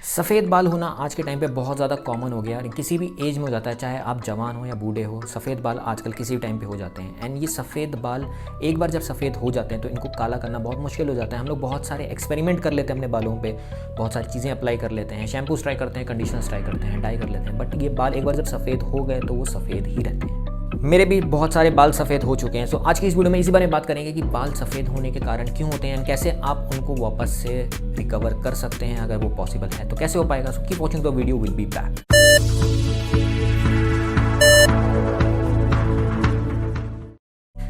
सफ़ेद बाल होना आज के टाइम पे बहुत ज़्यादा कॉमन हो गया और किसी भी एज में हो जाता है, चाहे आप जवान हो या बूढ़े हो। सफ़ेद बाल आजकल किसी भी टाइम पे हो जाते हैं एंड ये सफ़ेद बाल एक बार जब सफ़ेद हो जाते हैं तो इनको काला करना बहुत मुश्किल हो जाता है। हम लोग बहुत सारे एक्सपेरिमेंट कर लेते हैं अपने बालों पे, बहुत सारी चीज़ें अप्लाई कर लेते हैं, शैम्पूस ट्राई करते हैं, कंडीशनर्स ट्राई करते हैं, डाई कर लेते हैं, बट ये बाल एक बार जब सफ़ेद हो गए तो वो सफ़ेद ही रहते हैं। मेरे भी बहुत सारे बाल सफ़ेद हो चुके हैं। सो आज की इस वीडियो में इसी बारे में बात करेंगे कि बाल सफ़ेद होने के कारण क्यों होते हैं, कैसे आप उनको वापस से रिकवर कर सकते हैं अगर वो पॉसिबल है तो कैसे हो पाएगा। So keep watching the video, will be back.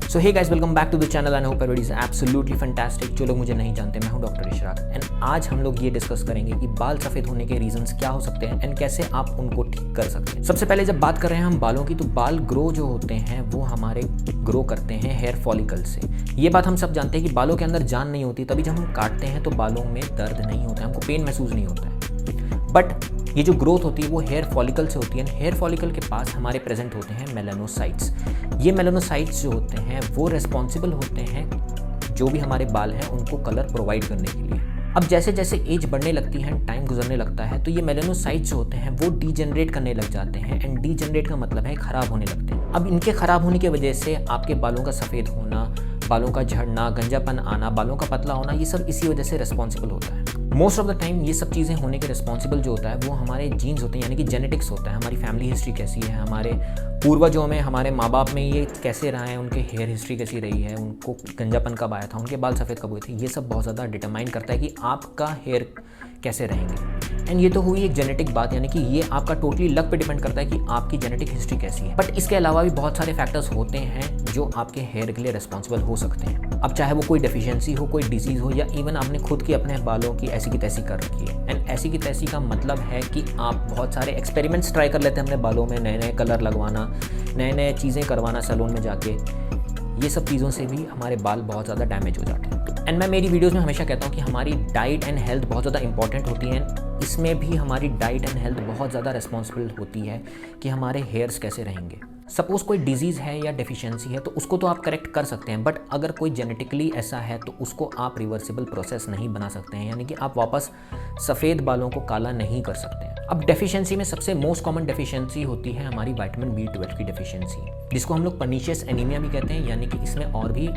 So hey guys, welcome back to the channel and hope everybody is absolutely fantastic. जो लोग मुझे नहीं जानते, मैं हूं डॉक्टर इशराक एंड आज हम लोग ये डिस्कस करेंगे कि बाल सफ़ेद होने के रीजंस क्या हो सकते हैं एंड कैसे आप उनको ठीक कर सकते हैं। सबसे पहले जब बात कर रहे हैं हम बालों की, तो बाल ग्रो जो होते हैं वो हमारे ग्रो करते हैं हेयर फॉलिकल से। ये बात हम सब जानते हैं कि बालों के अंदर जान नहीं होती, तभी जब हम काटते हैं तो बालों में दर्द नहीं होता है, हमको पेन महसूस नहीं होता है। बट ये जो ग्रोथ होती है वो हेयर फॉलिकल से होती है। हेयर फॉलिकल के पास हमारे प्रेजेंट होते हैं मेलानोसाइट्स। ये मेलानोसाइट्स जो होते हैं वो रिस्पॉन्सिबल होते हैं जो भी हमारे बाल हैं उनको कलर प्रोवाइड करने के लिए। अब जैसे जैसे एज बढ़ने लगती है, टाइम गुजरने लगता है, तो ये मेलानोसाइट्स जो होते हैं वो डीजेनरेट करने लग जाते हैं एंड डीजेनरेट का मतलब है खराब होने लगते हैं। अब इनके खराब होने की वजह से आपके बालों का सफ़ेद होना, बालों का झड़ना, गंजापन आना, बालों का पतला होना, ये सब इसी वजह से रिस्पॉन्सिबल होता है। मोस्ट ऑफ द टाइम ये सब चीज़ें होने के रिस्पॉन्सिबल जो होता है वो हमारे जीन्स होते हैं, यानी कि जेनेटिक्स होता है। हमारी फैमिली हिस्ट्री कैसी है, हमारे पूर्वजों में, हमारे माँ बाप में ये कैसे रहा है, उनके हेयर हिस्ट्री कैसी रही है, उनको गंजापन कब आया था, उनके बाल सफ़ेद कब हुए थे, ये सब बहुत ज़्यादा डिटरमाइन करता है कि आपका हेयर कैसे रहेंगे। एंड ये तो हुई एक जेनेटिक बात, यानी कि ये आपका टोटली लक पे डिपेंड करता है कि आपकी जेनेटिक हिस्ट्री कैसी है। बट इसके अलावा भी बहुत सारे फैक्टर्स होते हैं जो आपके हेयर के लिए रिस्पॉन्सिबल हो सकते हैं। अब चाहे वो कोई डेफिशिएंसी हो, कोई डिजीज़ हो, या इवन आपने खुद की अपने बालों की ऐसी की तैसी कर रखी है। एंड ऐसी की तैसी का मतलब है कि आप बहुत सारे एक्सपेरिमेंट्स ट्राई कर लेते हैं अपने बालों में, नए नए कलर लगवाना, नए नए चीज़ें करवाना सैलून में जाके। ये सब चीज़ों से भी हमारे बाल बहुत ज़्यादा डैमेज हो जाते हैं। एंड मैं मेरी वीडियोज़ में हमेशा कहता हूँ कि हमारी डाइट एंड हेल्थ बहुत ज़्यादा इंपॉर्टेंट होती है। इसमें भी हमारी डाइट एंड हेल्थ बहुत ज़्यादा रिस्पॉन्सिबल होती है कि हमारे हेयर्स कैसे रहेंगे। सपोज़ कोई डिजीज़ है या डेफिशिएंसी है तो उसको तो आप करेक्ट कर सकते हैं, बट अगर कोई जेनेटिकली ऐसा है तो उसको आप रिवर्सिबल प्रोसेस नहीं बना सकते हैं, यानी कि आप वापस सफ़ेद बालों को काला नहीं कर सकते हैं। अब डेफिशिएंसी में सबसे मोस्ट कॉमन डेफिशिएंसी होती है हमारी विटामिन B12 की डेफिशिएंसी, जिसको हम लोग पर्नीशियस एनीमिया भी कहते हैं, यानी कि इसमें और भी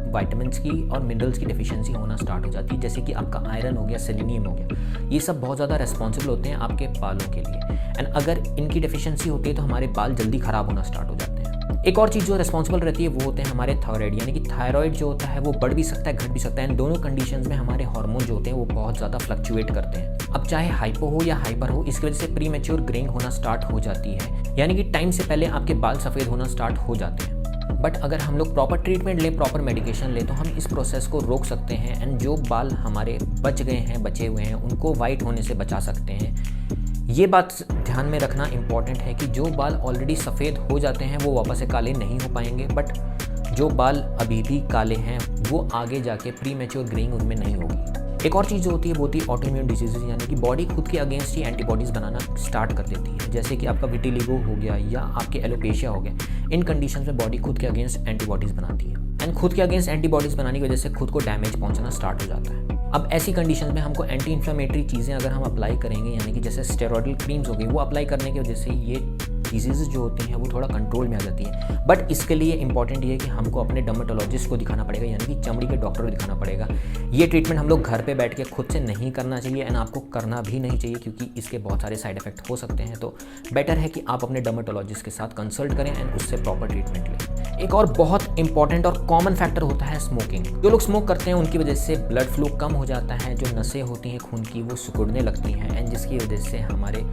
विटामिन्स की और मिनरल्स की डेफिशिएंसी होना स्टार्ट हो जाती है, जैसे कि आपका आयरन हो गया, सेलेनियम हो गया। ये सब बहुत ज़्यादा रिस्पॉन्सिबल होते हैं आपके बालों के लिए। एंड अगर इनकी डेफिशिएंसी होती है तो हमारे बाल जल्दी ख़राब होना स्टार्ट हो जाते हैं। एक और चीज़ जो रिस्पॉन्सिबल रहती है वो होते हैं हमारे थायराइड, यानी कि थायराइड जो होता है वो बढ़ भी सकता है, घट भी सकता है। एंड दोनों कंडीशंस में हमारे हार्मोन जो होते हैं वो बहुत ज़्यादा फ्लक्चुएट करते हैं। अब चाहे हाइपो हो या हाइपर हो, इसकी वजह से प्रीमेच्योर ग्रेइंग होना स्टार्ट हो जाती है, यानी कि टाइम से पहले आपके बाल सफ़ेद होना स्टार्ट हो जाते हैं। बट अगर हम लोग प्रॉपर ट्रीटमेंट लें, प्रॉपर मेडिकेशन लें, तो हम इस प्रोसेस को रोक सकते हैं एंड जो बाल हमारे बच गए हैं, बचे हुए हैं, उनको वाइट होने से बचा सकते हैं। ये बात ध्यान में रखना इम्पॉर्टेंट है कि जो बाल ऑलरेडी सफ़ेद हो जाते हैं वो वापस से काले नहीं हो पाएंगे, बट जो बाल अभी भी काले हैं वो आगे जाके प्री मैच्योर ग्रेइंग उनमें नहीं होगी। एक और चीज़ जो होती है वो होती है ऑटोइम्यून डिजीज़, यानी कि बॉडी खुद के अगेंस्ट ही एंटीबॉडीज़ बनाना स्टार्ट कर देती है, जैसे कि आपका विटिलिगो हो गया या आपके एलोपेशिया हो गया। इन कंडीशंस में बॉडी खुद के अगेंस्ट एंटीबॉडीज़ बनाती है एंड खुद के अगेंस्ट एंटीबॉडीज़ बनाने की वजह से खुद को डैमेज पहुंचना स्टार्ट हो जाता है। अब ऐसी कंडीशंस में हमको एंटी इन्फ्लेमेटरी चीज़ें अगर हम अप्लाई करेंगे, यानी कि जैसे स्टेरॉइडल क्रीम्स हो गई, वो अप्लाई करने की वजह से ये डिजीज़ जो होती हैं वो थोड़ा कंट्रोल में आ जाती है। बट इसके लिए इंपॉर्टेंट ये है कि हमको अपने डर्मेटोलॉजिस्ट को दिखाना पड़ेगा, यानी कि चमड़ी के डॉक्टर को दिखाना पड़ेगा। ये ट्रीटमेंट हम लोग घर पे बैठ के खुद से नहीं करना चाहिए एंड आपको करना भी नहीं चाहिए, क्योंकि इसके बहुत सारे साइड इफेक्ट हो सकते हैं। तो बेटर है कि आप अपने डर्मेटोलॉजिस्ट के साथ कंसल्ट करें एंड उससे प्रॉपर ट्रीटमेंट लें। एक और बहुत इंपॉर्टेंट और कॉमन फैक्टर होता है स्मोकिंग। जो लोग स्मोक करते हैं उनकी वजह से ब्लड फ्लो कम हो जाता है, जो नसें होती हैं खून की वो सिकुड़ने लगती हैं एंड जिसकी वजह से हमारे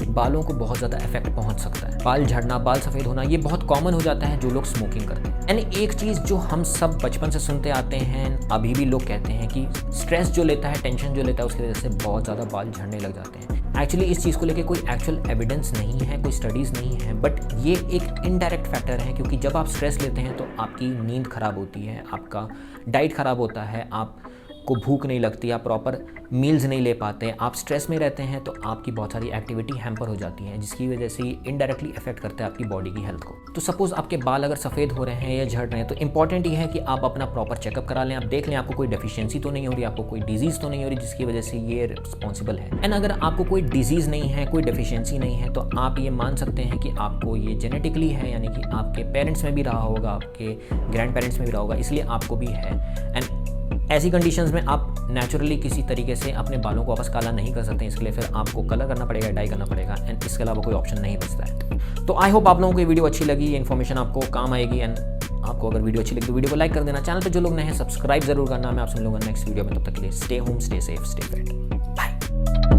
बालों को बहुत ज़्यादा इफेक्ट पहुंच सकता है। बाल झड़ना, बाल सफ़ेद होना, ये बहुत कॉमन हो जाता है जो लोग स्मोकिंग करते हैं। एंड एक चीज़ जो हम सब बचपन से सुनते आते हैं, अभी भी लोग कहते हैं कि स्ट्रेस जो लेता है, टेंशन जो लेता है, उसकी वजह से बहुत ज़्यादा बाल झड़ने लग जाते हैं। एक्चुअली इस चीज़ को लेके कोई एक्चुअल एविडेंस नहीं है, कोई स्टडीज़ नहीं है, बट ये एक इनडायरेक्ट फैक्टर है, क्योंकि जब आप स्ट्रेस लेते हैं तो आपकी नींद ख़राब होती है, आपका डाइट ख़राब होता है, आप को भूख नहीं लगती, आप प्रॉपर मील्स नहीं ले पाते, आप स्ट्रेस में रहते हैं, तो आपकी बहुत सारी एक्टिविटी हैम्पर हो जाती है, जिसकी वजह से ये इनडायरेक्टली इफेक्ट करता है आपकी बॉडी की हेल्थ को। तो सपोज आपके बाल अगर सफ़ेद हो रहे हैं या झड़ रहे हैं, तो इंपॉर्टेंट ये है कि आप अपना प्रॉपर चेकअप करा लें, आप देख लें आपको कोई डेफिशिएंसी तो नहीं हो रही, आपको कोई डिजीज़ तो नहीं हो रही जिसकी वजह से ये रिस्पॉन्सिबल है। एंड अगर आपको कोई डिजीज़ नहीं है, कोई डेफिशिएंसी नहीं है, तो आप ये मान सकते हैं कि आपको ये जेनेटिकली है, यानी कि आपके पेरेंट्स में भी रहा होगा, आपके ग्रैंड पेरेंट्स में भी रहा होगा, इसलिए आपको भी है। एंड ऐसी कंडीशंस में आप नेचुरली किसी तरीके से अपने बालों को वापस काला नहीं कर सकते, इसके लिए फिर आपको कलर करना पड़ेगा, डाई करना पड़ेगा, एंड इसके अलावा कोई ऑप्शन नहीं बचता है। तो आई होप आप लोगों को ये वीडियो अच्छी लगी, ये इन्फॉर्मेशन आपको काम आएगी। एंड आपको अगर वीडियो अच्छी लगी तो वीडियो को लाइक कर देना, चैनल पे जो लोग नए हैं सब्सक्राइब जरूर करना। मैं आपसे मिलूंगा नेक्स्ट वीडियो में, तब तक के लिए stay home, stay safe, stay fit, bye.